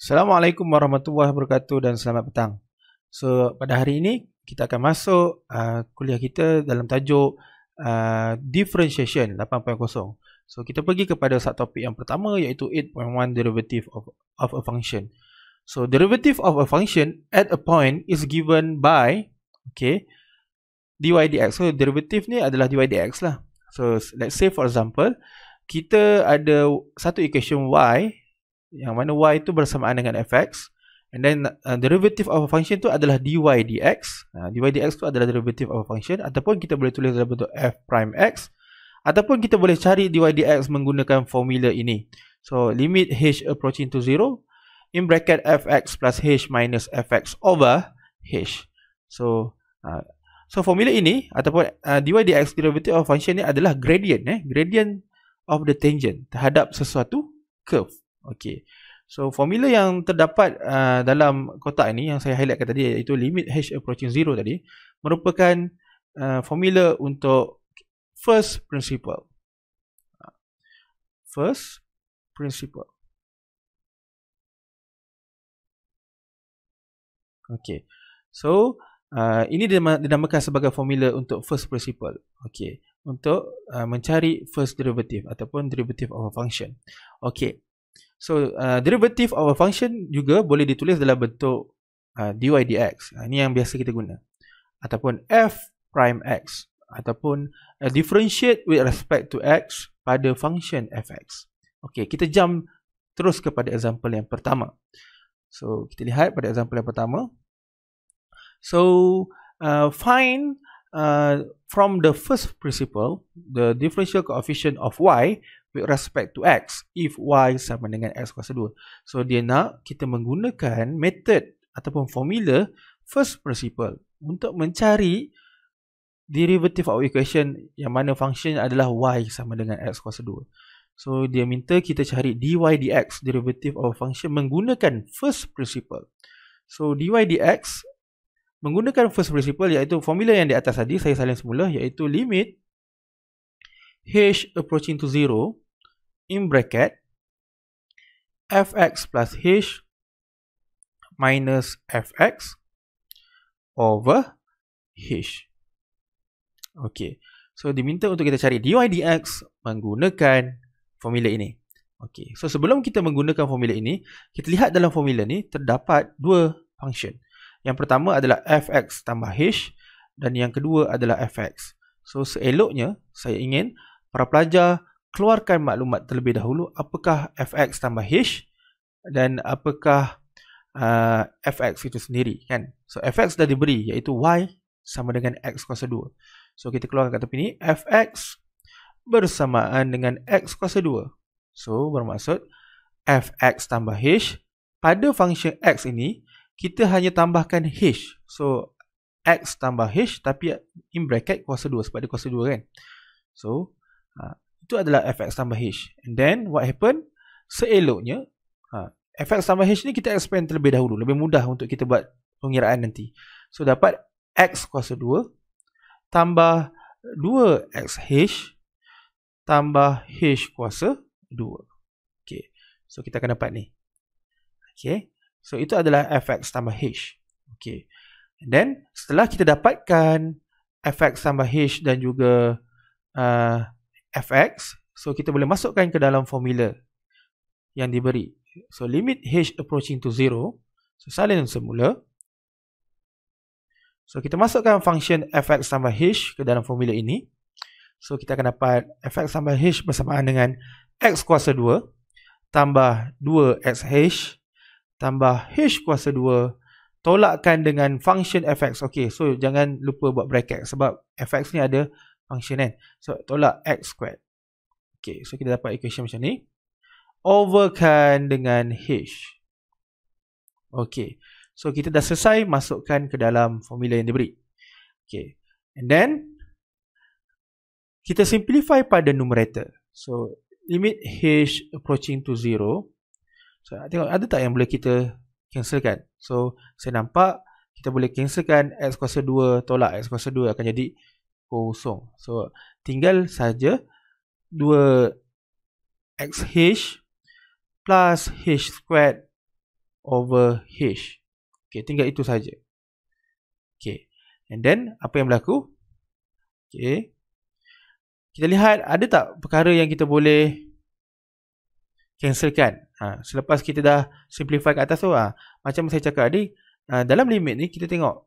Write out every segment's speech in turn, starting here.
Assalamualaikum warahmatullahi wabarakatuh dan selamat petang. So, pada hari ini kita akan masuk kuliah kita dalam tajuk differentiation 8.0. So, kita pergi kepada subtopik yang pertama iaitu 8.1 derivative of a function. So, derivative of a function at a point is given by dy dx. So, derivative ni adalah dy dx lah. So, let's say for example, kita ada satu equation y yang mana y itu bersamaan dengan fx, and then derivative of a function itu adalah dy dx. Dy dx itu adalah derivative of a function, ataupun kita boleh tulis dalam bentuk f prime x, ataupun kita boleh cari dy dx menggunakan formula ini. So limit h approaching to 0 in bracket fx plus h minus fx over h. So formula ini ataupun dy dx derivative of function ini adalah gradient gradient of the tangent terhadap sesuatu curve. Okey. So formula yang terdapat dalam kotak ini yang saya highlightkan tadi iaitu limit h approaching 0 tadi merupakan formula untuk first principle. First principle. Okey. So ini dinamakan sebagai formula untuk first principle. Okey. Untuk mencari first derivative ataupun derivative of a function. Okey. So, derivative of a function juga boleh ditulis dalam bentuk dy dx. Ini yang biasa kita guna. Ataupun f prime x. Ataupun differentiate with respect to x pada function fx. Okey, kita jump terus kepada example yang pertama. So, kita lihat pada example yang pertama. So, find from the first principle the differential coefficient of y with respect to x if y sama dengan x kuasa 2. So dia nak kita menggunakan method ataupun formula first principle untuk mencari derivative of equation yang mana function adalah y sama dengan x kuasa 2. So dia minta kita cari dy dx derivative of function menggunakan first principle. So dy dx menggunakan first principle iaitu formula yang di atas tadi saya salin semula iaitu limit h approaching to 0 in bracket fx plus h minus fx over h. Okey. So diminta untuk kita cari dy dx menggunakan formula ini. Okey. So sebelum kita menggunakan formula ini, kita lihat dalam formula ni terdapat dua function. Yang pertama adalah fx tambah h dan yang kedua adalah fx. So seeloknya saya ingin para pelajar keluarkan maklumat terlebih dahulu apakah fx tambah h dan apakah fx itu sendiri kan. So fx dah diberi iaitu y sama dengan x kuasa 2. So kita keluarkan kat tepi ni fx bersamaan dengan x kuasa 2. So bermaksud fx tambah h pada function x ini kita hanya tambahkan h. So x tambah h tapi in bracket kuasa 2 sebab dia kuasa 2 kan. So itu adalah fx tambah h. And then what happen? Seeloknya fx tambah h ni kita expand terlebih dahulu. Lebih mudah untuk kita buat pengiraan nanti. So dapat x kuasa 2 tambah 2xh tambah h kuasa 2. Okay. So kita akan dapat ni. Okay. So itu adalah fx tambah h. Okay. And then setelah kita dapatkan fx tambah h dan juga fx, so kita boleh masukkan ke dalam formula yang diberi. So limit h approaching to 0. So salin semula. So kita masukkan function fx tambah h ke dalam formula ini. So kita akan dapat fx tambah h bersamaan dengan x kuasa 2 tambah 2xh tambah h kuasa 2 tolakkan dengan function fx. Okay, so jangan lupa buat bracket sebab fx ni ada function kan. So tolak x squared. Okay, so kita dapat equation macam ni. Overkan dengan h. Okay, so kita dah selesai masukkan ke dalam formula yang diberi. Okay, and then kita simplify pada numerator. So limit h approaching to 0. So tengok ada tak yang boleh kita cancelkan. So saya nampak kita boleh cancelkan x kuasa 2 tolak x kuasa 2 akan jadi kosong. So tinggal saja 2xh plus h squared over h. Okay, tinggal itu saja. Okay, and then apa yang berlaku? Okay, kita lihat ada tak perkara yang kita boleh cancelkan. Selepas kita dah simplify kat atas tu, macam saya cakap tadi, dalam limit ni kita tengok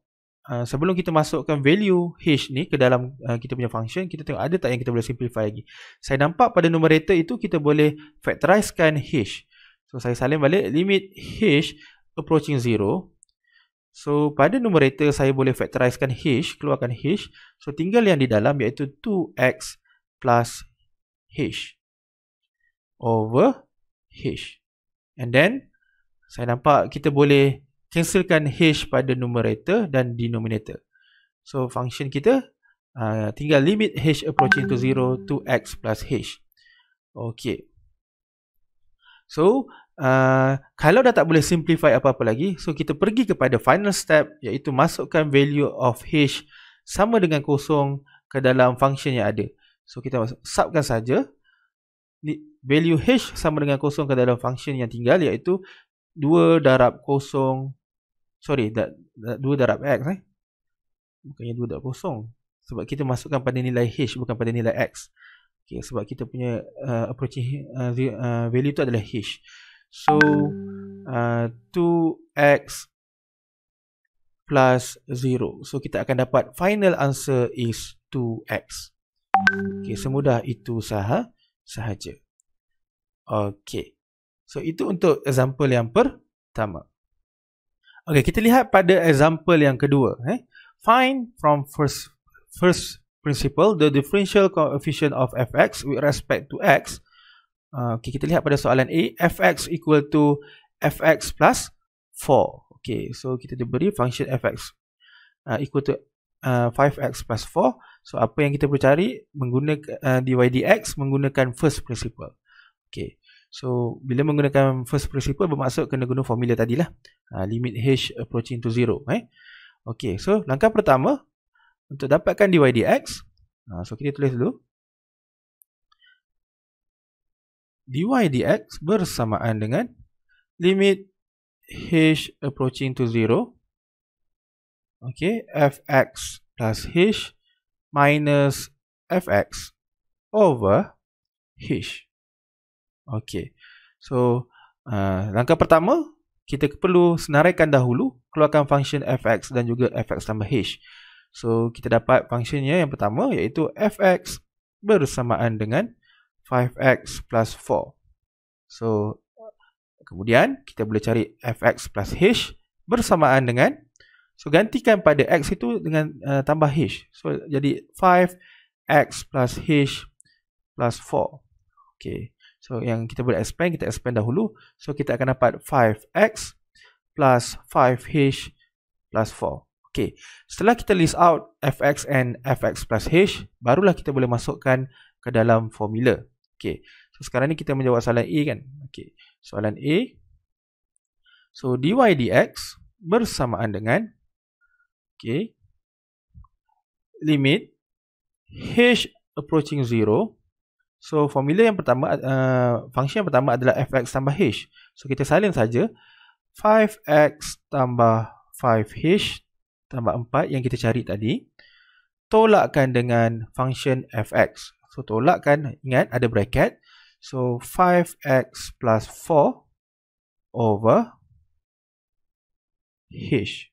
sebelum kita masukkan value h ni ke dalam kita punya function, kita tengok ada tak yang kita boleh simplify lagi. Saya nampak pada numerator itu kita boleh factorizekan h. So saya salin balik limit h approaching 0. So pada numerator saya boleh factorizekan h, keluarkan h. So tinggal yang di dalam iaitu 2x plus h over h. And then saya nampak kita boleh cancelkan h pada numerator dan denominator. So function kita tinggal limit h approaching to 0 2x plus h. Okay. So kalau dah tak boleh simplify apa-apa lagi, so kita pergi kepada final step, iaitu masukkan value of h sama dengan kosong ke dalam function yang ada. So kita subkan saja value h sama dengan kosong ke dalam function yang tinggal, iaitu 2 darab kosong, 2 darab x, bukannya 2 darab kosong, sebab kita masukkan pada nilai h bukan pada nilai x. Okay, sebab kita punya approaching value itu adalah h. So 2x plus 0. So kita akan dapat final answer is 2x. Okay, semudah itu sahaja. Okay, so itu untuk example yang pertama. Okay, kita lihat pada example yang kedua. Find from first principle the differential coefficient of fx with respect to x. Okay, kita lihat pada soalan A, fx equal to fx plus 4. Okay, so kita diberi function fx equal to 5x plus 4. So apa yang kita perlu cari? Menggunakan dy dx menggunakan first principle. Okay, so bila menggunakan first principle bermaksud kena guna formula tadilah, limit h approaching to 0. Okay, so langkah pertama untuk dapatkan dy dx, so kita tulis dulu dy dx bersamaan dengan limit h approaching to 0, okay, fx plus h minus fx over h. Okay, so langkah pertama kita perlu senaraikan dahulu, keluarkan function fx dan juga fx tambah h. So kita dapat functionnya yang pertama, iaitu fx bersamaan dengan 5x plus 4. So kemudian kita boleh cari fx plus h bersamaan dengan, so gantikan pada x itu dengan tambah h. So jadi 5x plus h plus 4. Okay, so yang kita boleh expand, kita expand dahulu. So kita akan dapat 5x plus 5h plus 4. Okay, setelah kita list out fx and fx plus h, barulah kita boleh masukkan ke dalam formula. Okay, so sekarang ni kita menjawab soalan A kan. Okay, soalan A, so dy dx bersamaan dengan, okay, limit h approaching 0. So formula yang pertama, function yang pertama adalah fx tambah h. So kita salin saja 5x tambah 5h tambah 4 yang kita cari tadi, tolakkan dengan function fx. So tolakkan, ingat ada bracket. So 5x plus 4 over h.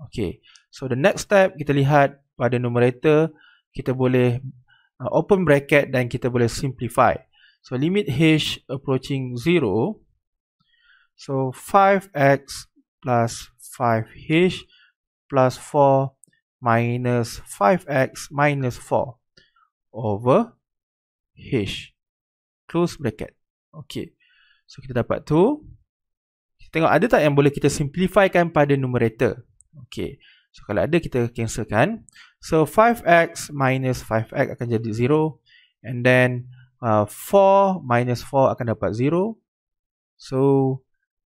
Okay, so the next step kita lihat pada numerator, kita boleh open bracket dan kita boleh simplify. So limit h approaching 0, so 5x plus 5h plus 4 minus 5x minus 4 over h, close bracket. Okay, so kita dapat tu. Kita tengok ada tak yang boleh kita simplifykan pada numerator. Okay, so kalau ada kita cancelkan. So 5x minus 5x akan jadi 0, and then 4 minus 4 akan dapat 0. So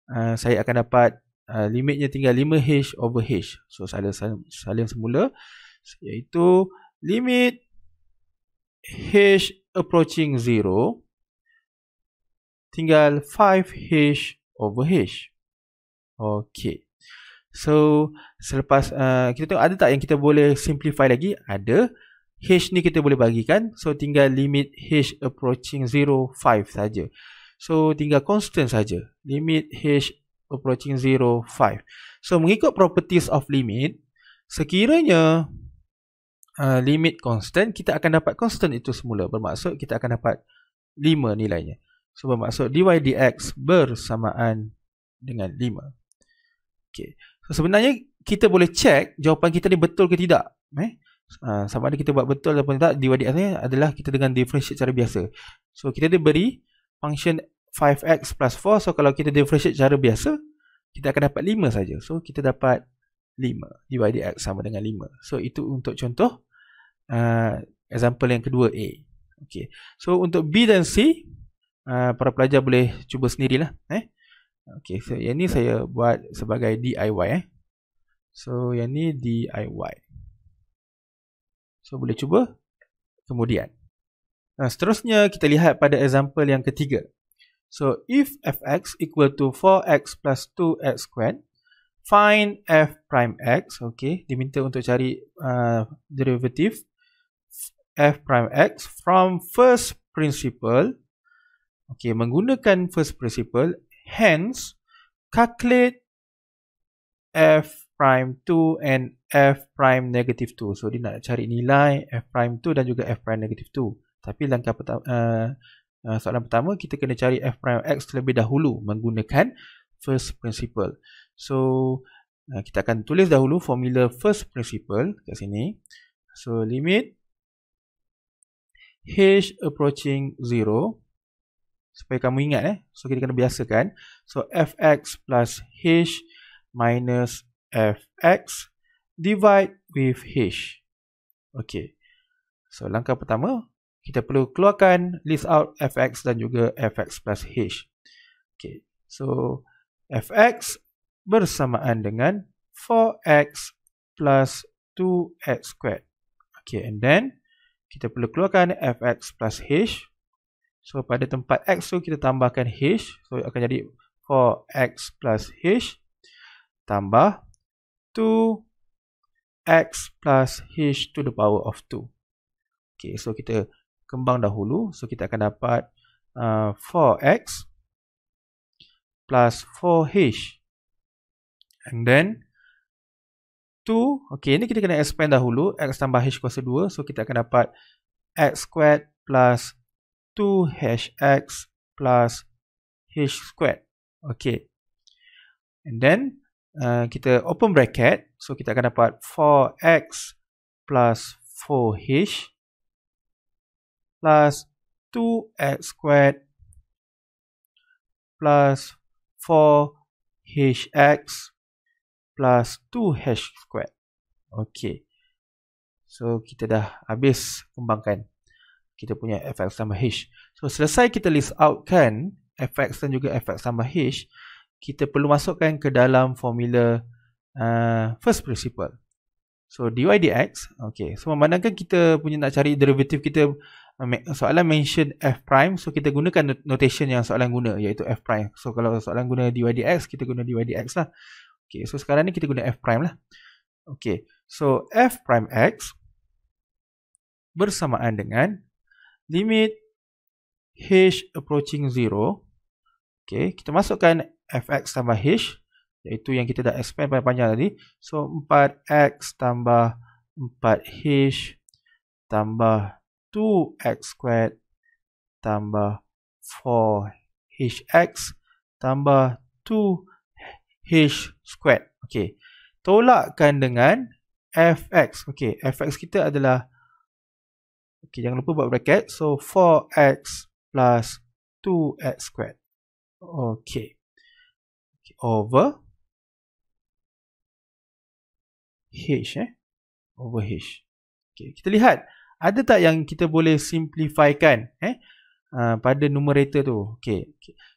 saya akan dapat limitnya tinggal 5h over h. So salin semula, iaitu limit h approaching 0 tinggal 5h over h. Okey. So selepas kita tengok ada tak yang kita boleh simplify lagi? Ada. H ni kita boleh bagikan. So tinggal limit H approaching 0, 5 saja. So tinggal constant saja. Limit H approaching 0, 5. So mengikut properties of limit, sekiranya limit constant, kita akan dapat constant itu semula. Bermaksud kita akan dapat 5 nilainya. So bermaksud dy dx bersamaan dengan 5. Okay. So sebenarnya kita boleh check jawapan kita ni betul ke tidak. Sama ada kita buat betul ataupun tidak, dy dx ni adalah kita dengan differentiate cara biasa. So kita diberi function 5x plus 4. So kalau kita differentiate cara biasa, kita akan dapat 5 saja. So kita dapat 5. dy dx sama dengan 5. So itu untuk contoh example yang kedua A. Okay. So untuk B dan C, para pelajar boleh cuba sendirilah. Okay. So yang ni saya buat sebagai DIY. So yang ni DIY. So boleh cuba kemudian. Seterusnya kita lihat pada example yang ketiga. So if fx equal to 4x plus 2x squared, find f prime x. Okay, diminta untuk cari derivative f prime x from first principle. Okay, menggunakan first principle, hence calculate f prime 2 and f prime negative 2. So dia nak cari nilai f prime 2 dan juga f prime negative 2. Tapi langkah pertama, soalan pertama kita kena cari f prime x terlebih dahulu menggunakan first principle. So kita akan tulis dahulu formula first principle kat sini. So limit h approaching 0, supaya kamu ingat so kita kena biasakan. So fx plus h minus fx divide with h. Okay. So langkah pertama, kita perlu keluarkan list out fx dan juga fx plus h. Okay. So fx bersamaan dengan 4x plus 2x squared. Okay, and then kita perlu keluarkan fx plus h. So pada tempat x tu kita tambahkan h. So akan jadi 4x plus h tambah 2x plus h to the power of 2. Okay, so kita kembang dahulu. So kita akan dapat 4x plus 4h. And then 2. Okay, ini kita kena expand dahulu. X tambah h kuasa 2. So kita akan dapat x squared plus 2hx plus h squared. Okay. And then kita open bracket. So kita akan dapat 4x plus 4h plus 2x squared plus 4hx plus 2h squared. Okay. So kita dah habis kembangkan kita punya fx tambah h. So selesai kita list out kan fx dan juga fx tambah h, kita perlu masukkan ke dalam formula first principle. So dy dx. Okay. So memandangkan kita punya nak cari derivative kita, soalan mention f prime. So kita gunakan notation yang soalan guna, iaitu f prime. So kalau soalan guna dy dx, kita guna dy dx lah. Okay. So sekarang ni kita guna f prime lah. Okay. So f prime x bersamaan dengan limit h approaching 0. Okay. Kita masukkan fx tambah h, iaitu yang kita dah expand panjang tadi. So 4x tambah 4h tambah 2x squared tambah 4hx tambah 2h squared. Okay. Tolakkan dengan fx. Okay. Fx kita adalah, okay, jangan lupa buat bracket. So 4x plus 2x squared. Okay. Over h. Over h. Okay. Kita lihat, ada tak yang kita boleh simplifykan pada numerator tu. Okay.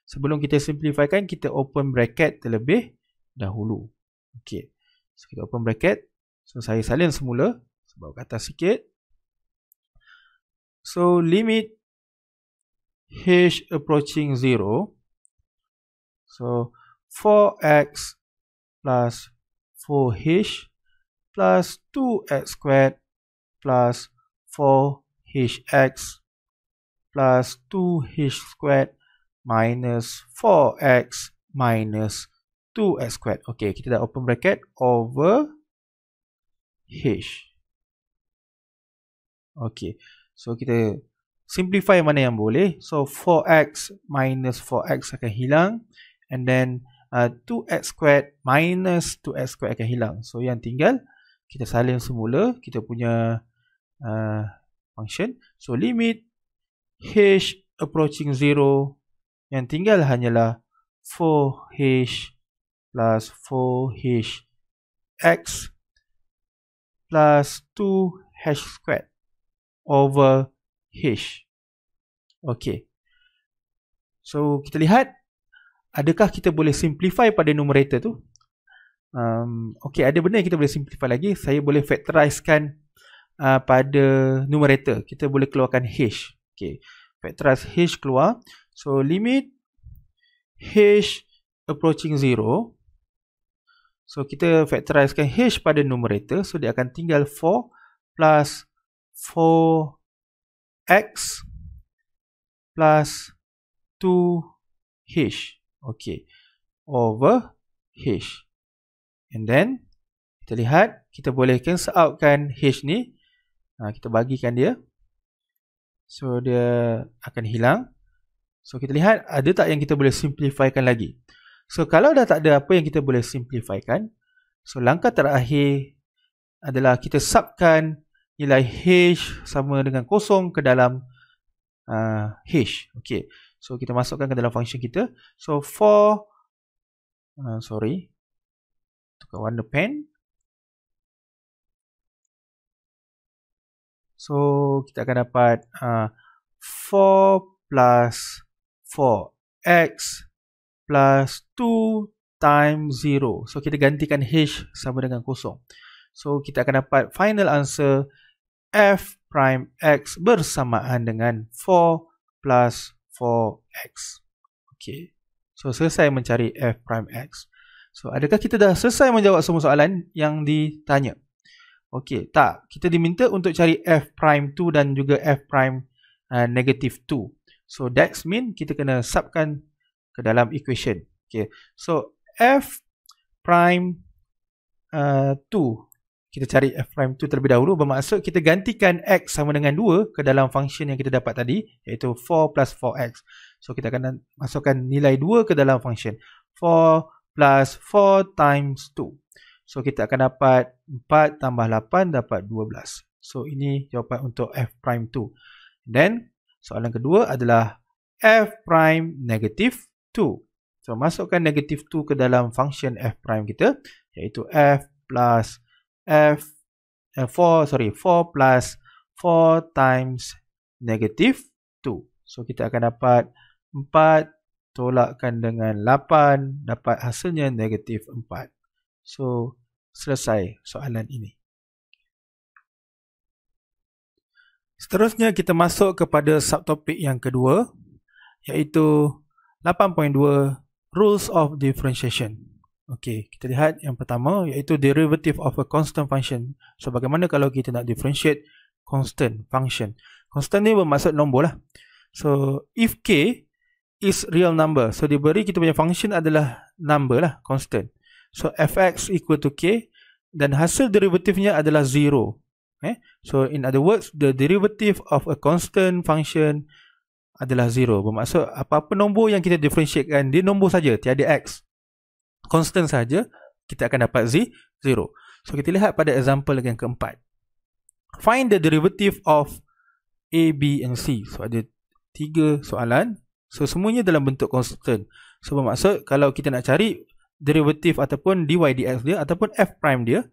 Sebelum kita simplifykan, kita open bracket terlebih dahulu. Okay. So kita open bracket. So saya salin semula. Sebab ke atas sikit. So limit h approaching 0. So 4x plus 4h plus 2x squared plus 4hx plus 2h squared minus 4x minus 2x squared. Okay, kita dah open bracket over h. Okay, so kita simplify mana yang boleh. So 4x minus 4x akan hilang, and then 2x squared minus 2x squared akan hilang. So yang tinggal kita salin semula kita punya function. So limit h approaching 0, yang tinggal hanyalah 4h plus 4h x plus 2h squared over h. Okay, so kita lihat adakah kita boleh simplify pada numerator tu. Okay, ada benda yang kita boleh simplify lagi. Saya boleh factorizekan pada numerator. Kita boleh keluarkan h. Okay, factorize h keluar. So limit h approaching 0. So kita factorizekan h pada numerator. So dia akan tinggal 4 plus 4x plus 2h. Okay, over h. And then kita lihat kita boleh cancel outkan h ni. Kita bagikan dia. So dia akan hilang. So kita lihat ada tak yang kita boleh simplifykan lagi. So kalau dah tak ada apa yang kita boleh simplifykan, so langkah terakhir adalah kita subkan nilai h sama dengan kosong ke dalam h. Okay, so kita masukkan ke dalam function kita. So for tukar warna pen. So kita akan dapat 4 plus 4x plus 2 times 0. So kita gantikan h sama dengan kosong. So kita akan dapat final answer f prime x bersamaan dengan 4 plus 4x. Okay, so selesai mencari f prime x. So adakah kita dah selesai menjawab semua soalan yang ditanya? Okay, tak. Kita diminta untuk cari f prime 2 dan juga f prime negative 2. So that's mean kita kena subkan ke dalam equation. Okay, so f prime 2, kita cari f prime 2 terlebih dahulu, bermaksud kita gantikan x sama dengan 2 ke dalam function yang kita dapat tadi, iaitu 4 plus 4x. So kita akan masukkan nilai 2 ke dalam function. 4 plus 4 times 2. So kita akan dapat 4 tambah 8 dapat 12. So ini jawapan untuk f prime 2. Then soalan kedua adalah f prime negative 2. So masukkan negative 2 ke dalam function f prime kita, iaitu f plus 4 plus 4 times negative 2. So kita akan dapat 4 tolakkan dengan 8 dapat hasilnya negative 4. So selesai soalan ini. Seterusnya kita masuk kepada subtopik yang kedua, iaitu 8.2 Rules of Differentiation. Okey, kita lihat yang pertama, iaitu derivative of a constant function. So bagaimana kalau kita nak differentiate constant function? Constant ni bermaksud nombor lah. So if k is real number, so diberi kita punya function adalah number lah, constant. So fx equal to k dan hasil derivatifnya adalah 0. So in other words, the derivative of a constant function adalah 0. Bermaksud apa-apa nombor yang kita differentiatekan, dia nombor saja, tiada x. Constant saja, kita akan dapat 0. So kita lihat pada example yang keempat. Find the derivative of a, b and c. So ada 3 soalan. So semuanya dalam bentuk constant. So bermaksud kalau kita nak cari derivatif ataupun dy dx dia ataupun f prime dia,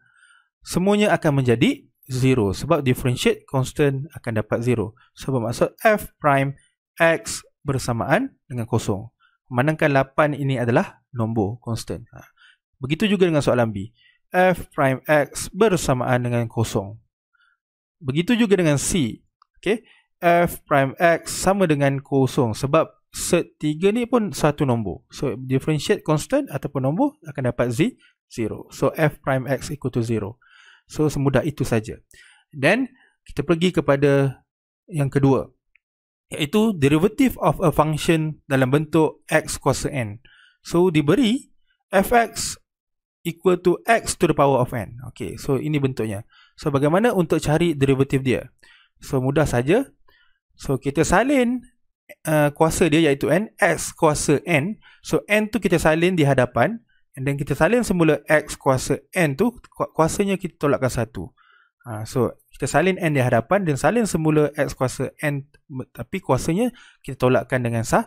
semuanya akan menjadi 0 sebab differentiate constant akan dapat 0. So bermaksud f prime x bersamaan dengan kosong. Memandangkan 8 ini adalah nombor constant. Begitu juga dengan soalan B. F prime x bersamaan dengan kosong. Begitu juga dengan C. Okay. F prime x sama dengan kosong sebab set 3 ni pun satu nombor. So differentiate constant ataupun nombor akan dapat 0. So f prime x equal to 0. So semudah itu saja. Then kita pergi kepada yang kedua, iaitu derivative of a function dalam bentuk x kuasa n. So diberi fx equal to x to the power of n. Okay, so ini bentuknya. So bagaimana untuk cari derivative dia? So mudah saja. So kita salin kuasa dia iaitu n, x kuasa n. So n tu kita salin di hadapan, and then kita salin semula x kuasa n tu, kuasanya kita tolakkan 1. So kita salin n di hadapan dan salin semula x kuasa n, tapi kuasanya kita tolakkan dengan 1.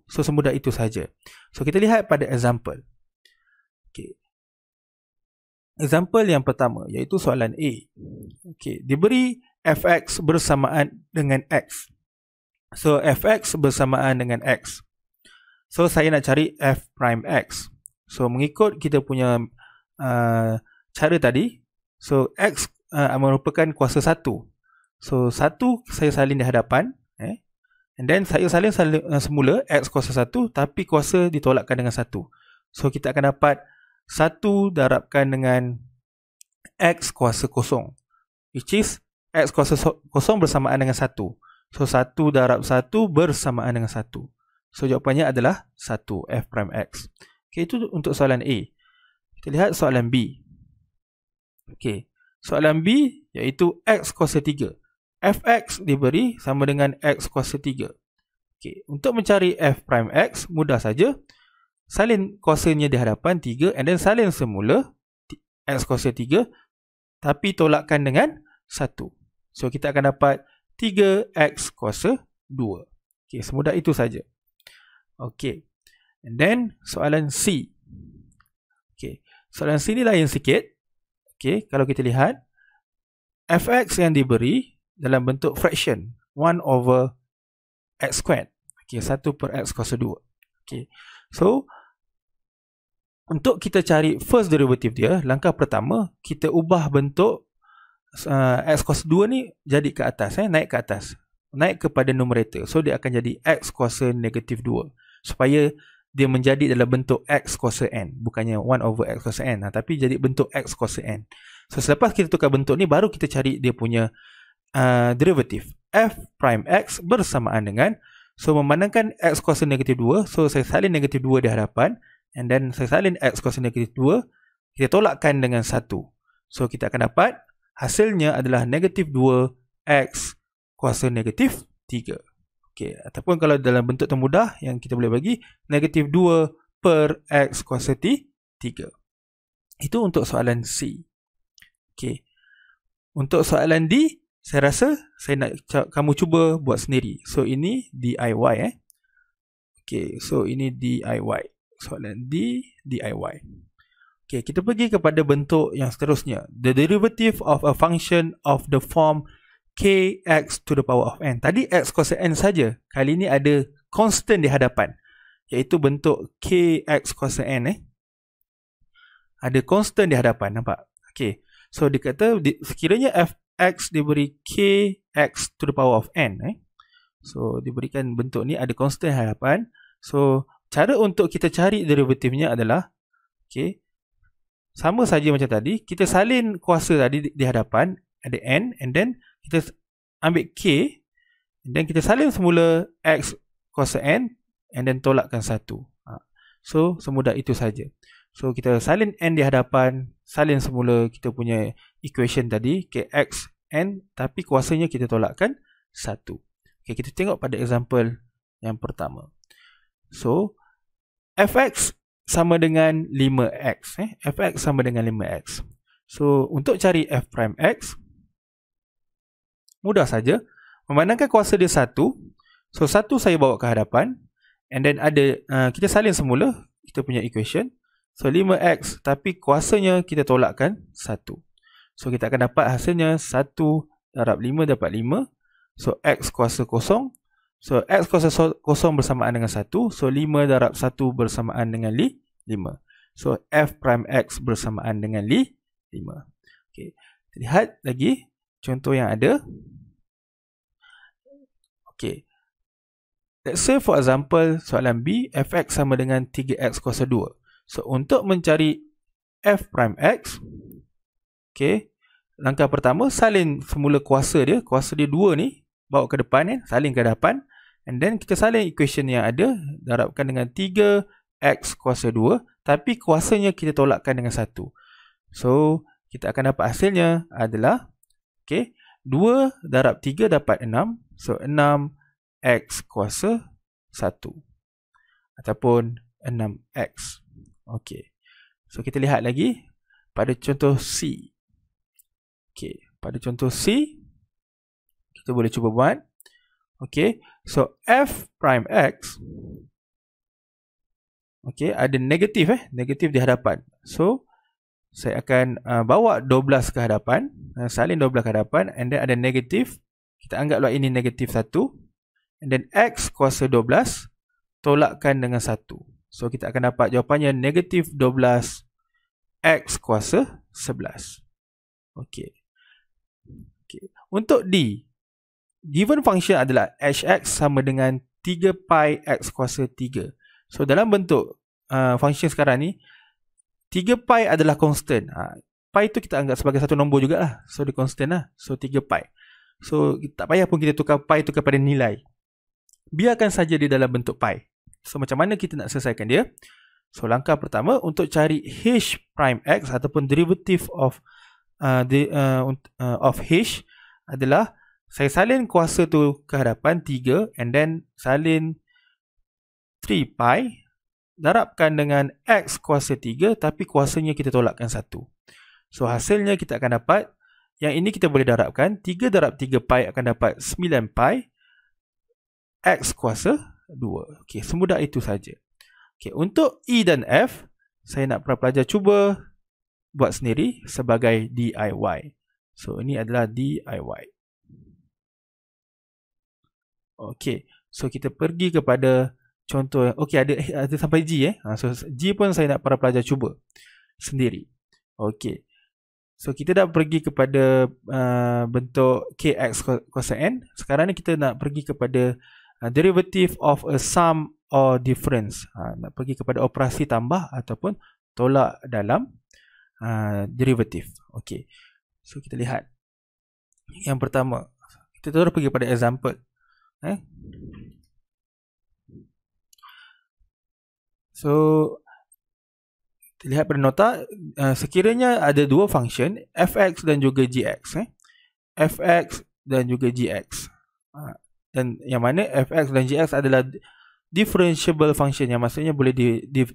So semudah itu saja. So kita lihat pada example. Okay. Example yang pertama iaitu soalan A. Okay. Diberi fx bersamaan dengan x. So fx bersamaan dengan x. So saya nak cari f prime x. So mengikut kita punya cara tadi, so x merupakan kuasa 1. So 1 saya salin di hadapan, and then saya salin semula x kuasa 1, tapi kuasa ditolakkan dengan 1. So kita akan dapat 1 darabkan dengan x kuasa 0, which is x kuasa 0 bersamaan dengan 1. So 1 darab 1 bersamaan dengan 1. So jawapannya adalah 1, f prime x. Okay, itu untuk soalan A. Kita lihat soalan B. Okay, soalan B iaitu x kuasa 3. Fx diberi sama dengan x kuasa 3. Okay, untuk mencari f prime x, mudah saja. Salin kuasanya di hadapan 3, and then salin semula x kuasa 3, tapi tolakkan dengan 1. So kita akan dapat 3x kuasa 2. Okay, semudah itu saja. Okay, and then soalan C. Okay, soalan C ni lain sikit. Okay, kalau kita lihat fx yang diberi dalam bentuk fraction 1 over x squared. Okay, 1 per x kuasa 2. Okay, so untuk kita cari first derivative dia, langkah pertama kita ubah bentuk x kuasa 2 ni jadi ke atas, naik ke atas, naik kepada numerator. So dia akan jadi x kuasa negatif 2, supaya dia menjadi dalam bentuk x kuasa n, bukannya 1 over x kuasa n, tapi jadi bentuk x kuasa n. So selepas kita tukar bentuk ni, baru kita cari dia punya derivative f prime x bersamaan dengan, so memandangkan x kuasa negatif 2, so saya salin negatif 2 di hadapan, and then saya salin x kuasa negatif 2, kita tolakkan dengan 1. So kita akan dapat hasilnya adalah negatif 2x kuasa negatif 3. Okay, ataupun kalau dalam bentuk termudah yang kita boleh bagi, negatif 2 per x kuasa 3. Itu untuk soalan C. Okay. Untuk soalan D, saya rasa saya nak kamu cuba buat sendiri. So ini DIY. Okay, so ini DIY. Soalan D, DIY. Okay, kita pergi kepada bentuk yang seterusnya. The derivative of a function of the form kx to the power of n. Tadi x kuasa n saja. Kali ini ada constant di hadapan, iaitu bentuk kx kuasa n. Ada constant di hadapan, nampak? Okay, so dikata sekiranya fx diberi kx to the power of n. So diberikan bentuk ni ada constant di hadapan. So cara untuk kita cari derivatifnya adalah, okay, sama saja macam tadi. Kita salin kuasa tadi di hadapan, ada n, and then kita ambil k, and then kita salin semula x kuasa n, and then tolakkan 1. So semudah itu saja. So kita salin n di hadapan, salin semula kita punya equation tadi, kx n, tapi kuasanya kita tolakkan 1. Okay, kita tengok pada example yang pertama. So fx sama dengan 5x. Fx sama dengan 5x. So untuk cari f prime x, mudah saja. Memandangkan kuasa dia 1, so 1 saya bawa ke hadapan, and then ada kita salin semula kita punya equation. So 5x, tapi kuasanya kita tolakkan 1. So kita akan dapat hasilnya 1 darab 5 dapat 5. So x kuasa 0. So x kuasa 0 bersamaan dengan 1. So 5 darab 1 bersamaan dengan 5. So f prime x bersamaan dengan 5. Okay, lihat lagi contoh yang ada. Okay, let's say for example soalan B, fx sama dengan 3x kuasa 2. So untuk mencari f prime x, okay, langkah pertama salin semula kuasa dia 2 ni, bawa ke depan kan, salin ke hadapan, and then kita salin equation yang ada, darabkan dengan 3x kuasa 2, tapi kuasanya kita tolakkan dengan 1. So kita akan dapat hasilnya adalah, okay, 2 darab 3 dapat 6, so 6x kuasa 1 ataupun 6x. Okay, so kita lihat lagi pada contoh C. Okay, pada contoh C kita boleh cuba buat. Okay, so f prime x, okay, ada negatif negatif di hadapan. So saya akan bawa 12 ke hadapan, salin 12 ke hadapan, and then ada negatif. Kita anggaplah ini negatif 1, and then x kuasa 12 tolakkan dengan 1. So kita akan dapat jawapannya negatif 12 x kuasa 11. Okay. Okay. Untuk D, given function adalah hx sama dengan 3 pi x kuasa 3. So dalam bentuk function sekarang ni, 3 pi adalah constant. Pi tu kita anggap sebagai satu nombor jugalah. So dia constant lah. So 3 pi. So tak payah pun kita tukar pi tu kepada nilai. Biarkan saja dia dalam bentuk pi. So macam mana kita nak selesaikan dia? So langkah pertama untuk cari h prime x ataupun derivative of h adalah saya salin kuasa tu ke hadapan 3, and then salin 3 pi darabkan dengan x kuasa 3, tapi kuasanya kita tolakkan 1. So hasilnya kita akan dapat, yang ini kita boleh darabkan, 3 darab 3 pi akan dapat 9 pi x kuasa 2. Okay, semudah itu saja. Okay, untuk E dan F, saya nak para pelajar cuba buat sendiri sebagai DIY. So ini adalah DIY. Okay, so kita pergi kepada contoh. Okay, ada sampai G So G pun saya nak para pelajar cuba sendiri. Okay, so kita dah pergi kepada bentuk kx kuasa n. Sekarang ni kita nak pergi kepada derivative of a sum or difference. Nak pergi kepada operasi tambah ataupun tolak dalam derivative. Okay, so kita lihat yang pertama. Kita terus pergi pada example. So kita lihat pada nota, sekiranya ada dua function fx dan juga gx, fx dan juga gx, dan yang mana fx dan gx adalah differentiable function, yang maksudnya boleh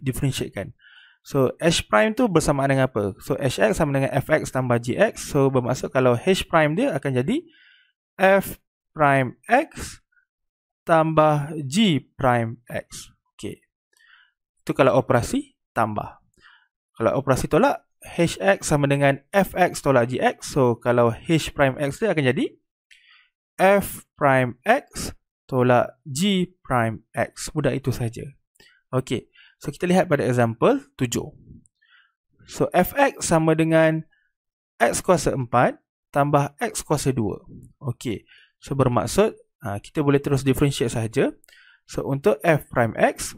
differentiatekan. So h prime tu bersamaan dengan apa? So hx sama dengan fx tambah gx. So bermaksud kalau h prime dia akan jadi f prime x tambah g prime x. Okay, itu kalau operasi tambah. Kalau operasi tolak, hx sama dengan fx tolak gx. So kalau h prime x dia akan jadi f prime x tolak g prime x. Mudah itu saja. Okay, so kita lihat pada example 7. So fx sama dengan x kuasa 4 tambah x kuasa 2. Okay, so bermaksud kita boleh terus differentiate sahaja. So untuk f prime x,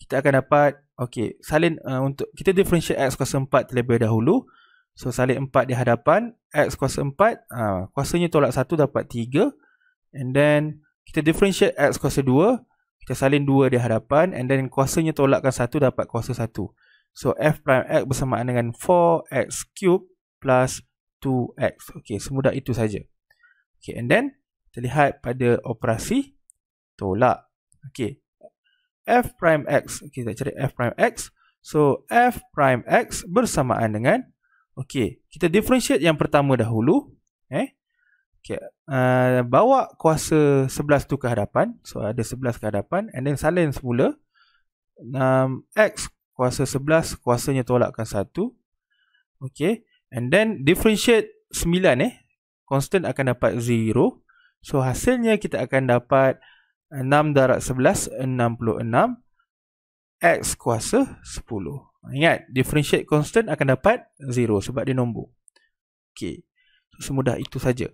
kita akan dapat, okay, salin untuk kita differentiate x kuasa 4 terlebih dahulu. So salin 4 di hadapan, x kuasa 4, kuasanya tolak 1 dapat 3. And then kita differentiate x kuasa 2, kita salin 2 di hadapan, and then kuasanya tolakkan 1 dapat kuasa 1. So f prime x bersamaan dengan 4x cube plus 2x. Okay, semudah itu saja. Okay, and then kita lihat pada operasi tolak. Okay, f prime x, kita cari f prime x. So f prime x bersamaan dengan, okay, kita differentiate yang pertama dahulu. Okay, bawa kuasa 11 tu ke hadapan. So ada 11 ke hadapan, and then salin semula. X kuasa 11, kuasanya tolakkan 1. Okay, and then differentiate 9, constant akan dapat 0. So hasilnya kita akan dapat 6 darab 11, 66. X kuasa 10. Ingat, differentiate constant akan dapat 0 sebab dia nombor. Okay, so semudah itu saja.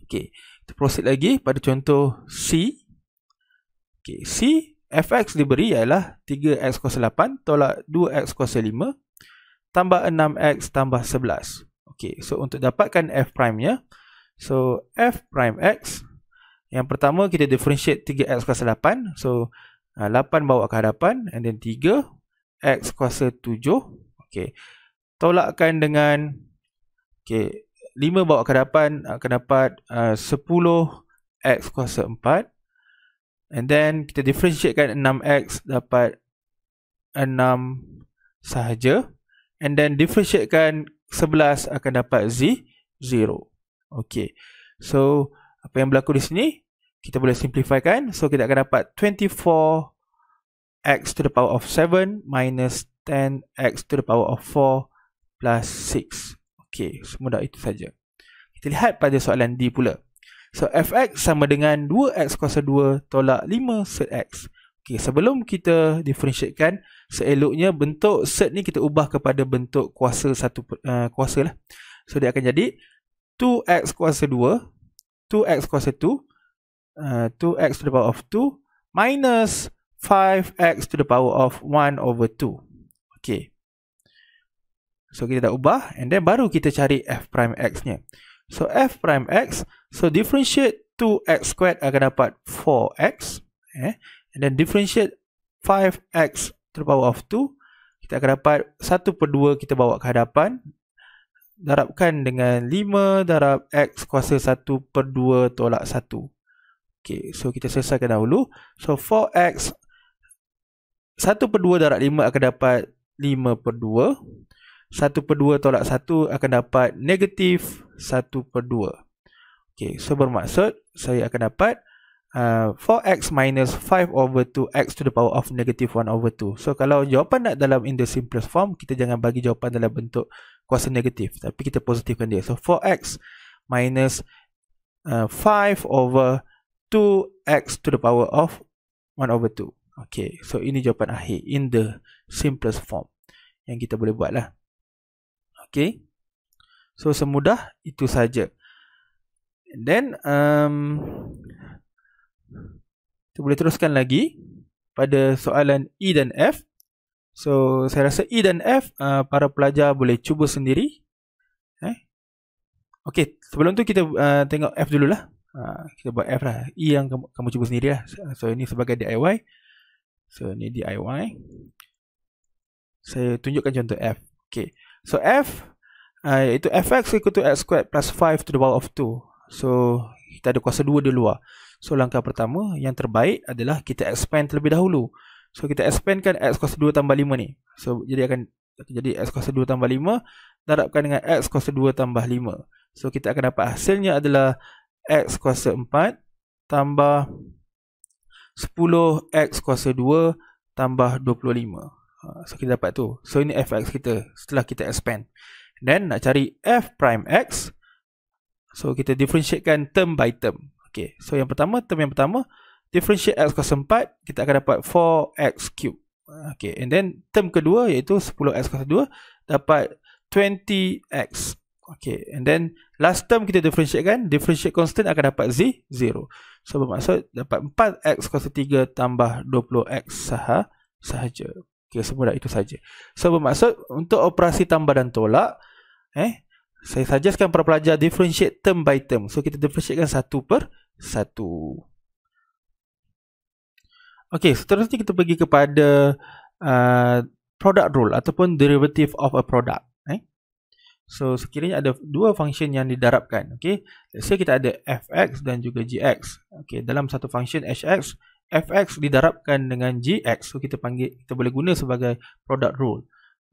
Okay, Kita proceed lagi pada contoh C. Okay, C, fx diberi ialah 3x kuasa 8 tolak 2x kuasa 5 tambah 6x tambah 11. Okay, so untuk dapatkan f prime-nya, so f prime x, yang pertama kita differentiate 3x kuasa 8. So 8 bawa ke hadapan, and then 3 x kuasa 7. Okay, tolakkan dengan 5 bawa ke hadapan akan dapat 10x kuasa 4. And then kita differentiatekan 6x dapat 6 sahaja. And then differentiatekan 11 akan dapat 0. Okay, so apa yang berlaku di sini, kita boleh simplifykan. So kita akan dapat 24x to the power of 7 minus 10x to the power of 4 plus 6. Okay, semudah itu saja. Kita lihat pada soalan D pula. So fx sama dengan 2x kuasa 2 tolak 5 set x. Okay, sebelum kita differentiatekan, seeloknya bentuk set ni kita ubah kepada bentuk kuasa satu kuasa lah. So dia akan jadi 2x kuasa 2, 2x kuasa 2, 2x to the power of 2 minus 5x to the power of 1 over 2. Okay, so kita dah ubah, and then baru kita cari f prime x nya. So f prime x, so differentiate 2x squared akan dapat 4x, and then differentiate 5x to the power of 2, kita akan dapat 1/2 kita bawa ke hadapan, darabkan dengan 5 darab x kuasa 1/2 tolak 1. Okay, so kita selesaikan dahulu. So 4x 1/2 darab 5 akan dapat 5/2. 1/2 tolak 1 akan dapat negatif 1/2. Okay, so bermaksud saya akan dapat 4x minus 5 over 2x to the power of negative 1 over 2. So kalau jawapan nak dalam in the simplest form, kita jangan bagi jawapan dalam bentuk kuasa negatif, tapi kita positifkan dia. So 4x minus 5 over 2x to the power of 1 over 2. Okay, so ini jawapan akhir in the simplest form yang kita boleh buat lah. Okay, so semudah itu saja. And then kita boleh teruskan lagi pada soalan E dan F. So saya rasa E dan F para pelajar boleh cuba sendiri. Okay, sebelum tu kita tengok F dululah. Kita buat F lah. E yang kamu cuba sendiri lah. So ini sebagai DIY. So ini DIY. Saya tunjukkan contoh F. Okay, so F iaitu fx equal to x squared plus 5 to the power of 2. So kita ada kuasa 2 di luar. So langkah pertama yang terbaik adalah kita expand terlebih dahulu. So kita expandkan x kuasa 2 tambah 5 ni. So jadi x kuasa 2 tambah 5 darabkan dengan x kuasa 2 tambah 5. So kita akan dapat hasilnya adalah x kuasa 4 tambah 10x kuasa 2 tambah 25. So kita dapat tu. So ini fx kita setelah kita expand. Dan nak cari f prime x, so kita differentiatekan term by term. Okay, so yang pertama, term yang pertama, differentiate x kuasa 4, kita akan dapat 4x cube. Okay, and then term kedua iaitu 10x kuasa 2 dapat 20x. Okay, and then last term kita differentiatekan, differentiate constant akan dapat 0. So bermaksud dapat 4x kuasa 3 tambah 20x sahaja. Okay, semudah itu saja. So bermaksud untuk operasi tambah dan tolak, saya suggestkan para pelajar differentiate term by term. So kita differentiatekan satu per satu. Okay, seterusnya kita pergi kepada product rule ataupun derivative of a product. So sekiranya ada dua function yang didarabkan. Okay, let's say kita ada fx dan juga gx. Okay, dalam satu function hx, fx didarabkan dengan gx, so kita boleh guna sebagai product rule.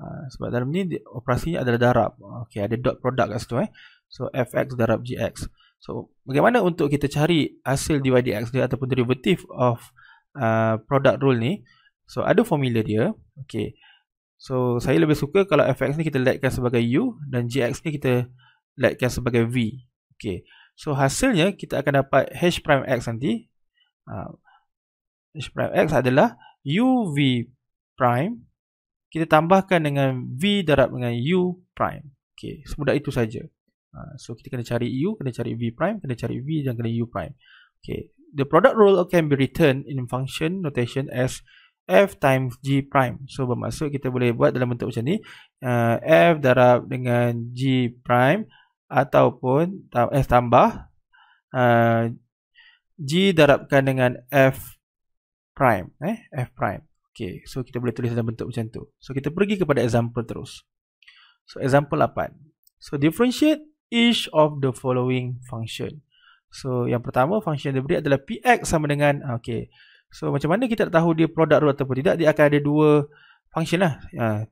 Sebab dalam ni operasinya adalah darab. Okay, ada dot product kat situ. So fx darab gx. So bagaimana untuk kita cari hasil dy dx dia ataupun derivative of product rule ni? So ada formula dia. Okay, so saya lebih suka kalau fx ni kita letkan sebagai u dan gx ni kita letkan sebagai v. Okay, so hasilnya kita akan dapat h prime x nanti. H prime x adalah uv prime kita tambahkan dengan v darab dengan u prime. Okay, semudah itu saja. So kita kena cari U, kena cari V prime, kena cari V dan kena U prime. Okay. The product rule can be written in function notation as F times G prime. So bermaksud kita boleh buat dalam bentuk macam ni, F darab dengan G prime ataupun F tambah G darabkan dengan F prime, F prime. Okay, so kita boleh tulis dalam bentuk macam tu. So kita pergi kepada example terus. So example 8. So differentiate each of the following function. So yang pertama function yang diberi adalah Px sama dengan, okay. So macam mana kita tahu dia product rule ataupun tidak? Dia akan ada dua function lah.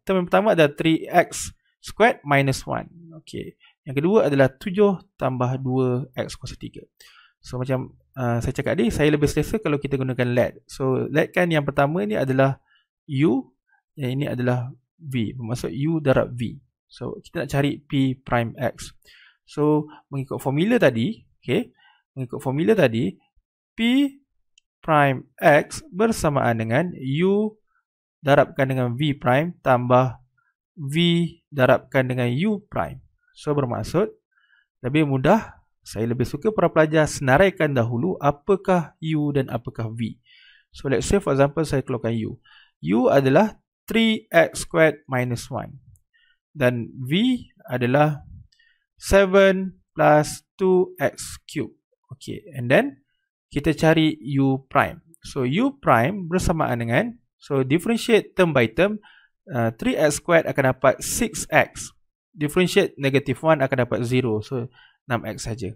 Term yang pertama adalah 3x squared minus 1. Okay. Yang kedua adalah 7 tambah 2x kuasa 3. So macam saya cakap tadi, saya lebih selesa kalau kita gunakan let. So let kan yang pertama ni adalah U, yang ini adalah V. Bermaksud U darab V. So kita nak cari P prime X. So mengikut formula tadi, okay, mengikut formula tadi, P prime X bersamaan dengan U darabkan dengan V prime tambah V darabkan dengan U prime. So bermaksud lebih mudah, saya lebih suka para pelajar senaraikan dahulu apakah U dan apakah V. So let's say for example saya keluarkan U. U adalah 3x squared minus 1. Dan V adalah 7 plus 2x cube. Okay, and then kita cari U prime. So U prime bersamaan dengan, so differentiate term by term, 3x squared akan dapat 6x. Differentiate negative 1 akan dapat 0. So 6x saja.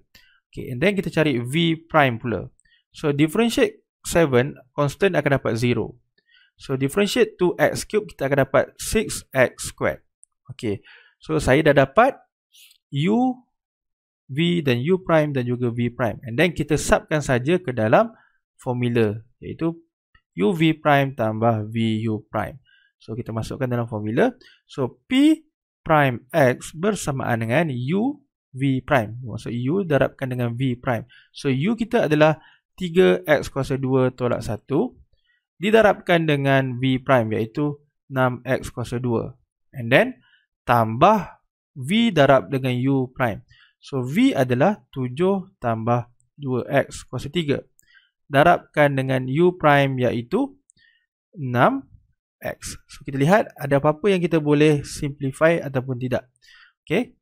Okay, and then kita cari V prime pula. So differentiate 7 constant akan dapat 0. So differentiate 2x cube kita akan dapat 6x squared. Okay, so saya dah dapat U, V dan U prime dan juga V prime. And then kita subkan saja ke dalam formula, iaitu U V prime tambah V U prime. So kita masukkan dalam formula. So P prime X bersamaan dengan U V prime. Maksud U darabkan dengan V prime. So U kita adalah 3x kuasa 2 tolak 1 didarabkan dengan V prime, iaitu 6x kuasa 2. And then tambah V darab dengan U prime. So V adalah 7 tambah 2x kuasa 3. Darabkan dengan U prime, iaitu 6x. So kita lihat ada apa-apa yang kita boleh simplify ataupun tidak. Okay.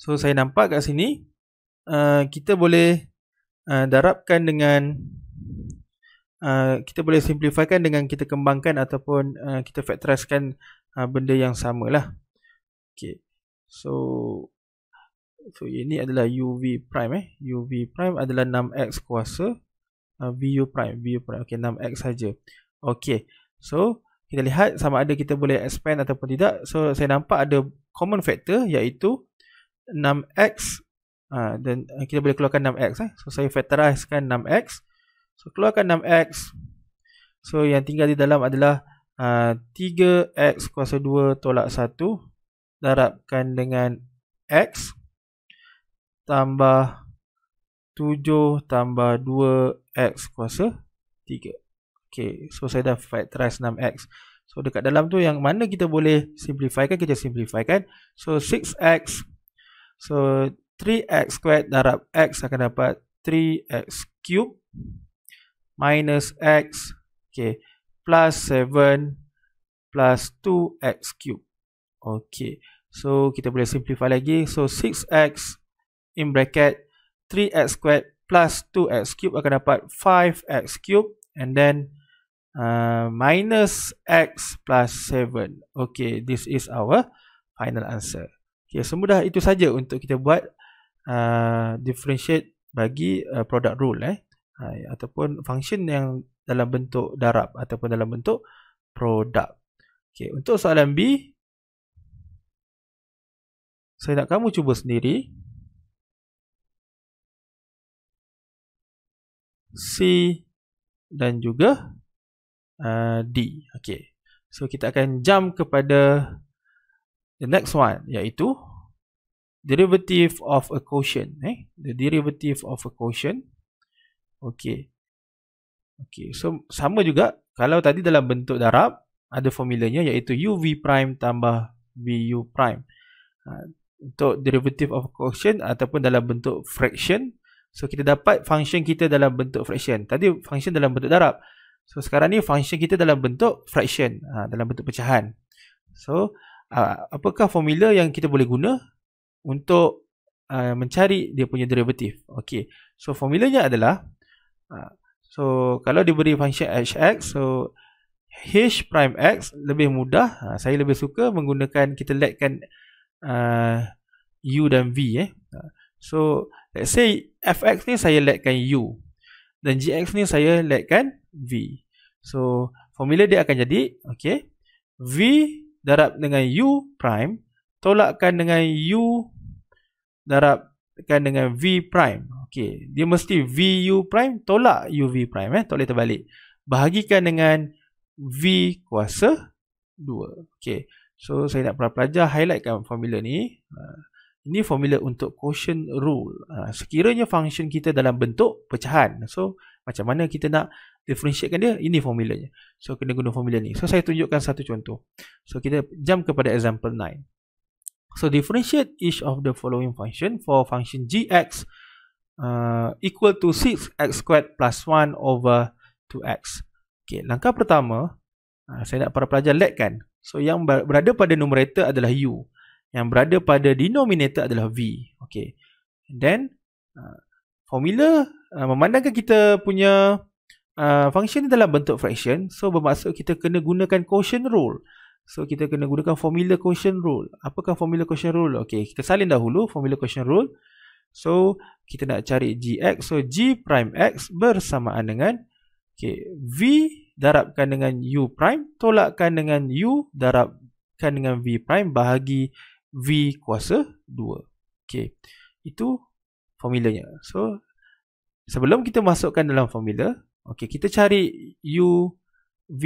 So saya nampak kat sini kita boleh darabkan dengan kita boleh simplifykan dengan kita kembangkan ataupun kita factorizekan benda yang samalah. Okay. So ini adalah UV prime UV prime adalah 6x kuasa VU prime. Okay, 6x saja. Okay. So kita lihat sama ada kita boleh expand ataupun tidak. So saya nampak ada common factor, iaitu 6x dan kita boleh keluarkan 6x. So saya factorizekan 6x. So keluarkan 6x. So yang tinggal di dalam adalah 3x kuasa 2 tolak 1 darabkan dengan x tambah 7 tambah 2x kuasa 3. Okay, so saya dah factorize 6x. So dekat dalam tu yang mana kita boleh simplifykan, kita simplifykan. So 6x. So 3x squared darab x akan dapat 3x cube minus x, okay, plus 7 plus 2x cube. Okay, so kita boleh simplify lagi. So 6x in bracket 3x squared plus 2x cube akan dapat 5x cube, and then minus x plus 7. Okay, this is our final answer. Okay, semudah itu saja untuk kita buat differentiate bagi product rule ataupun function yang dalam bentuk darab ataupun dalam bentuk produk. Okay, untuk soalan B, saya nak kamu cuba sendiri. C dan juga D. Okay, so kita akan jump kepada the next one, iaitu derivative of a quotient. The derivative of a quotient. Okay. Okay, so sama juga. Kalau tadi dalam bentuk darab, ada formulanya, iaitu UV prime tambah VU prime. untuk derivative of quotient ataupun dalam bentuk fraction. So kita dapat function kita dalam bentuk fraction. Tadi function dalam bentuk darab. So sekarang ni function kita dalam bentuk fraction, dalam bentuk pecahan. So apakah formula yang kita boleh guna untuk mencari dia punya derivative? Okey. So formulanya adalah so kalau diberi function hx, so h prime x lebih mudah. Saya lebih suka menggunakan, kita letkan u dan v. So let's say fx ni saya letkan u dan gx ni saya letkan v. So formula dia akan jadi v darab dengan u prime tolakkan dengan u darabkan dengan v prime. Dia mesti vu prime tolak uv prime, tak boleh terbalik. Bahagikan dengan v kuasa 2. So saya nak pelajar highlightkan formula ni. Ini formula untuk quotient rule. Sekiranya function kita dalam bentuk pecahan, so macam mana kita nak differentiatekan dia? Ini formulanya. So kena guna formula ni. So saya tunjukkan satu contoh. So kita jump kepada example 9. So differentiate each of the following function for function gx equal to 6x squared plus 1 over 2x. Langkah pertama, saya nak para pelajar letkan. So yang berada pada numerator adalah u, yang berada pada denominator adalah v. And then formula memandangkan kita punya function ni dalam bentuk fraction, so bermaksud kita kena gunakan quotient rule. So kita kena gunakan formula quotient rule. Apakah formula quotient rule? Kita salin dahulu formula quotient rule. So kita nak cari gx, so g prime x bersamaan dengan v darabkan dengan u prime tolakkan dengan u darabkan dengan v prime bahagi v kuasa 2. Itu formulanya. So sebelum kita masukkan dalam formula, kita cari u, v,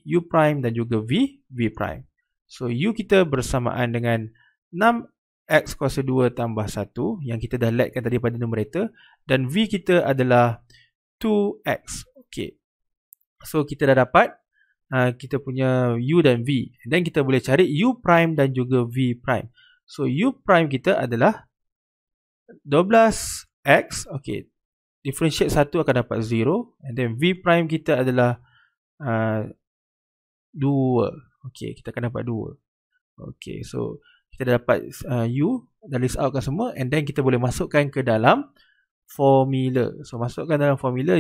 u prime dan juga v prime. So u kita bersamaan dengan 6x kuasa 2 tambah 1 yang kita dah letkan tadi pada numerator, dan v kita adalah 2x. So kita dah dapat kita punya u dan v, dan kita boleh cari u prime dan juga v prime. So u prime kita adalah 12x. Differentiate 1 akan dapat 0, and then v prime kita adalah 2. Kita akan dapat 2. So kita dah dapat u, dah list outkan semua, and then kita boleh masukkan ke dalam formula. So masukkan dalam formula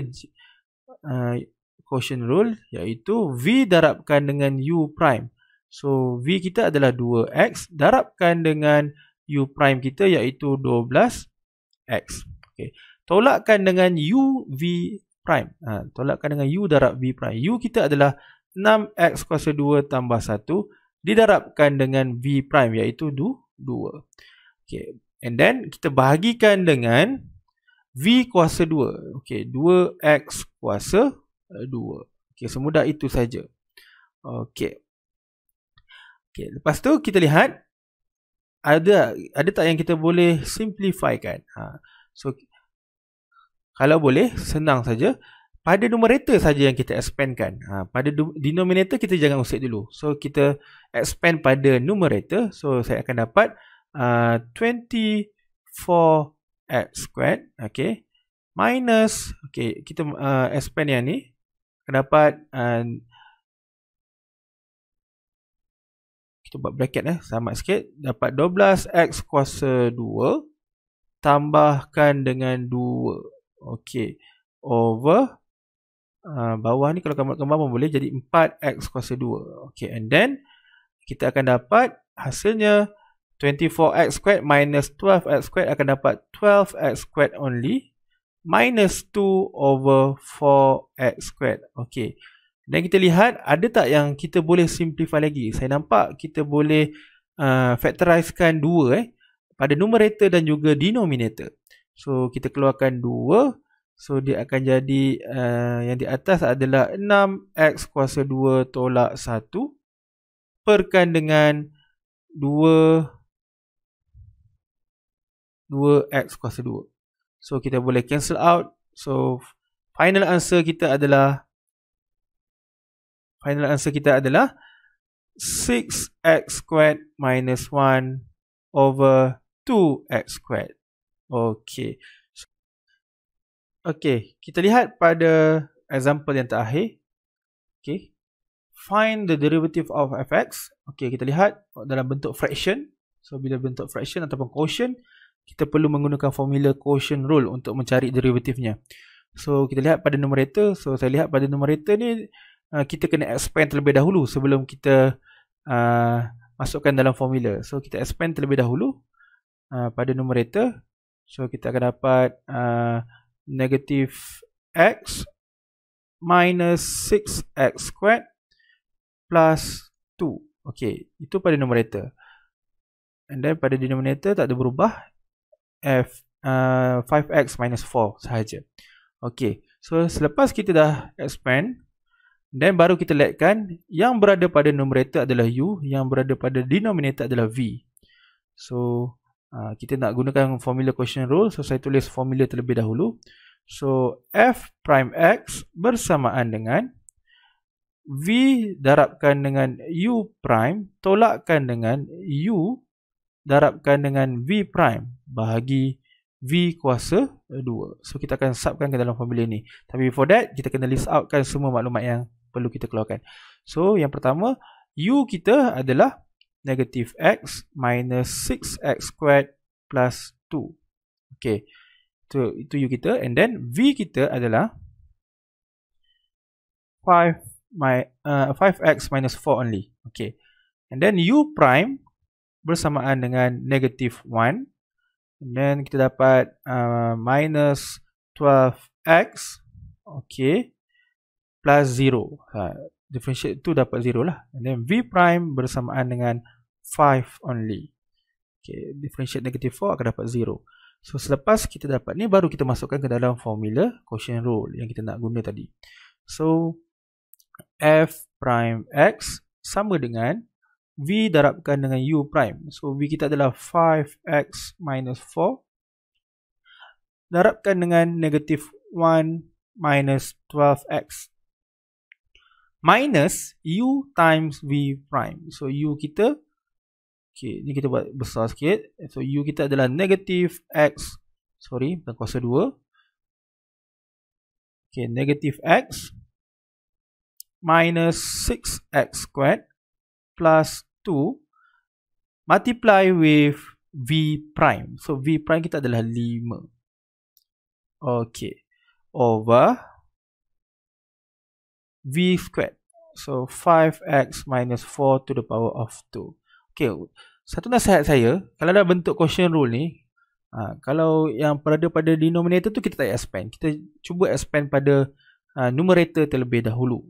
quotient rule, iaitu v darabkan dengan u prime. So v kita adalah 2x darabkan dengan u prime kita iaitu 12x. Tolakkan dengan u v prime. Tolakkan dengan u darab v prime. U kita adalah 6x kuasa 2 tambah 1 didarabkan dengan v prime iaitu 2. And then kita bahagikan dengan v kuasa 2. 2x kuasa 2. Semudah itu saja. Lepas tu kita lihat ada tak yang kita boleh simplifykan. So kalau boleh, senang saja. Pada numerator saja yang kita expandkan. Pada denominator kita jangan usik dulu. So kita expand pada numerator. So saya akan dapat 24x squared. Minus, kita expand yang ni. Akan dapat kita buat bracket sama sikit, dapat 12x kuasa 2 tambahkan dengan 2 over bawah ni kalau gambar pun boleh jadi 4x kuasa 2. And then kita akan dapat hasilnya 24x squared minus 12x squared akan dapat 12x squared only minus 2 over 4x squared. Dan kita lihat ada tak yang kita boleh simplify lagi. Saya nampak kita boleh factorizekan 2 pada numerator dan juga denominator. So kita keluarkan 2. So dia akan jadi yang di atas adalah 6x kuasa 2 tolak 1 perkan dengan 2x kuasa 2. So kita boleh cancel out. So final answer kita adalah 6x squared minus 1 over 2x squared. Okey. Okey, kita lihat pada example yang terakhir. Okey. Find the derivative of fx. Okey, kita lihat dalam bentuk fraction. So bila bentuk fraction ataupun quotient, kita perlu menggunakan formula quotient rule untuk mencari derivatifnya. So kita lihat pada numerator. So saya lihat pada numerator ni kita kena expand terlebih dahulu sebelum kita masukkan dalam formula. So kita expand terlebih dahulu pada numerator. So kita akan dapat negative x minus 6x squared plus 2. Okay, itu pada numerator. And then pada denominator tak ada berubah, 5x minus 4 sahaja. Okay, so selepas kita dah expand, then baru kita letkan yang berada pada numerator adalah u, yang berada pada denominator adalah v. So kita nak gunakan formula quotient rule. So saya tulis formula terlebih dahulu. So f prime x bersamaan dengan v darabkan dengan u prime tolakkan dengan u darabkan dengan v prime bahagi v kuasa 2. So kita akan subkan ke dalam formula ni. Tapi before that, kita kena list outkan semua maklumat yang perlu kita keluarkan. So yang pertama, u kita adalah negative x minus 6x squared plus 2. Okay, itu u kita. And then v kita adalah 5x minus 4 only. Okay, and then u prime bersamaan dengan negative 1. And then kita dapat minus 12x. Okay, plus 0. Differentiate tu dapat 0 lah. And then v prime bersamaan dengan 5 only. Okay, differentiate negative 4 akan dapat 0. So selepas kita dapat ni, baru kita masukkan ke dalam formula quotient rule yang kita nak guna tadi. So f prime x sama dengan v darabkan dengan u prime. So v kita adalah 5x minus 4 darabkan dengan negative 1 minus 12x minus u times v prime. So u kita, okay, ni kita buat besar sikit. So u kita adalah negative x, sorry, dan kuasa 2. Okay, negative x minus 6x squared plus 2 multiply with v prime. So v prime kita adalah 5. Okay, over v squared. So 5x minus 4 to the power of 2. Okay, satu nasihat saya, kalau ada bentuk quotient rule ni, kalau yang berada pada denominator tu kita tak expand. Kita cuba expand pada numerator terlebih dahulu.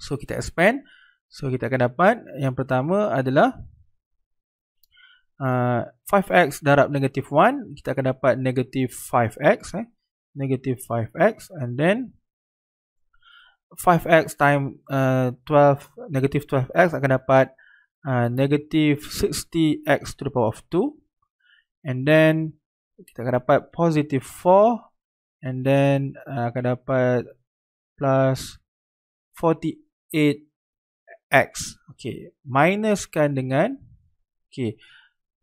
So kita expand. So kita akan dapat yang pertama adalah 5x darab negative 1. Kita akan dapat negative 5x. Negative 5x. And then 5x times 12, negative 12x akan dapat negative 60x to the power of 2. And then kita akan dapat positive 4. And then akan dapat plus 48x. Okay, minuskan dengan, okay,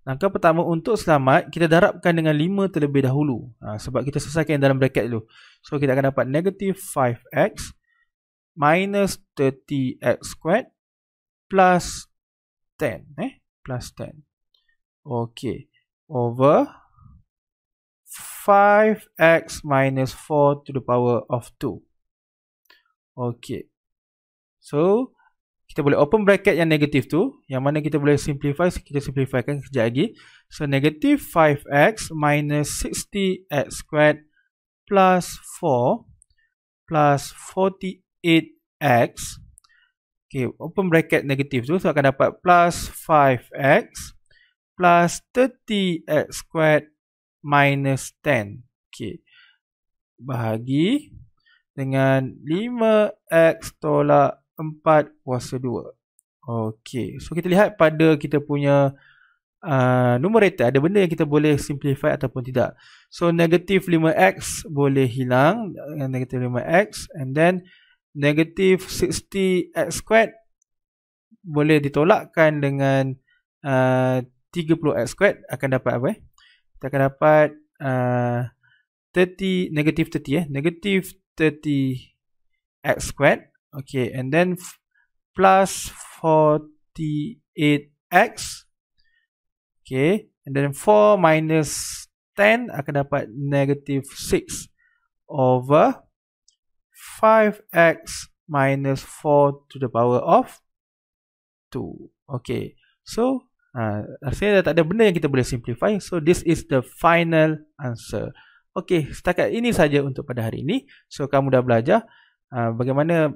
langkah pertama untuk selamat, kita darabkan dengan 5 terlebih dahulu. Sebab kita selesaikan dalam bracket dulu. So kita akan dapat negative 5x minus 30x squared plus 10. Plus 10. Okay, over 5x minus 4 to the power of 2. Okay, so kita boleh open bracket yang negatif tu, yang mana kita boleh simplify. Kita simplifykan kejap lagi. So negative 5x minus 60x squared plus 4 plus 48x. Okay, open bracket negatif tu, so akan dapat plus 5x plus 30x squared minus 10. Okay, bahagi dengan 5x tolak 4 kuasa 2. Okay, so kita lihat pada kita punya numerator, ada benda yang kita boleh simplify ataupun tidak. So negative 5x boleh hilang, negative 5x, and then negative 60x squared boleh ditolakkan dengan 3 30x² akan dapat apa? Kita akan dapat 30, negative 30 negative 30x². Okay, and then plus 48x. Okay, and then 4 minus 10 akan dapat negative 6 over 5x minus 4 to the power of 2. Okay, so rasanya dah tak ada benda yang kita boleh simplify. So this is the final answer. Okay, setakat ini saja untuk pada hari ini. So kamu dah belajar bagaimana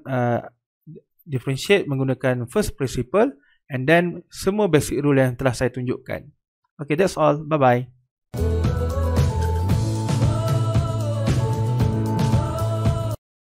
differentiate menggunakan first principle and then semua basic rule yang telah saya tunjukkan. Okay, that's all. Bye bye.